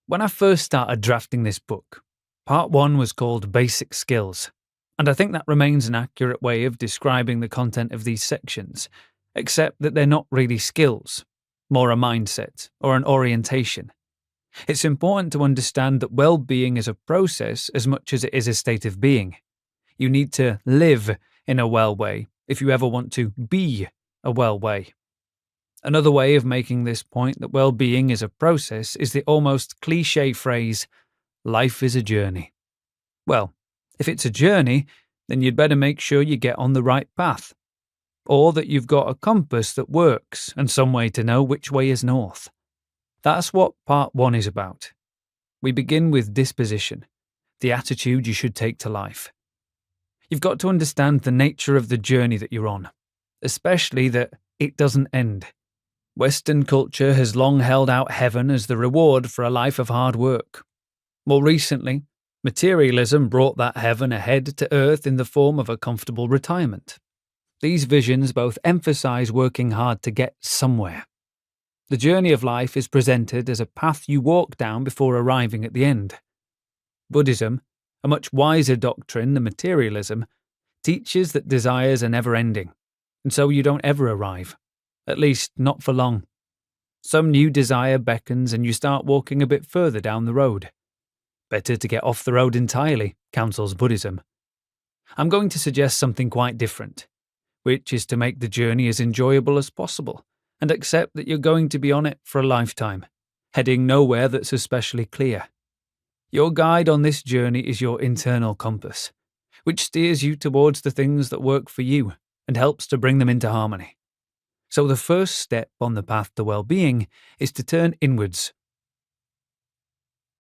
When I first started drafting this book, part 1 was called Basic Skills, and I think that remains an accurate way of describing the content of these sections, except that they're not really skills, more a mindset or an orientation. It's important to understand that well-being is a process as much as it is a state of being. You need to live in a well way if you ever want to be a well way. Another way of making this point that well-being is a process is the almost cliché phrase, life is a journey. Well, if it's a journey, then you'd better make sure you get on the right path, or that you've got a compass that works and some way to know which way is north. That's what part 1 is about. We begin with disposition, the attitude you should take to life. You've got to understand the nature of the journey that you're on, especially that it doesn't end. Western culture has long held out heaven as the reward for a life of hard work. More recently, materialism brought that heaven ahead to earth in the form of a comfortable retirement. These visions both emphasize working hard to get somewhere. The journey of life is presented as a path you walk down before arriving at the end. Buddhism, a much wiser doctrine than materialism, teaches that desires are never-ending, and so you don't ever arrive, at least not for long. Some new desire beckons and you start walking a bit further down the road. Better to get off the road entirely, counsels Buddhism. I'm going to suggest something quite different, which is to make the journey as enjoyable as possible and accept that you're going to be on it for a lifetime, heading nowhere that's especially clear. Your guide on this journey is your internal compass, which steers you towards the things that work for you and helps to bring them into harmony. So the first step on the path to well-being is to turn inwards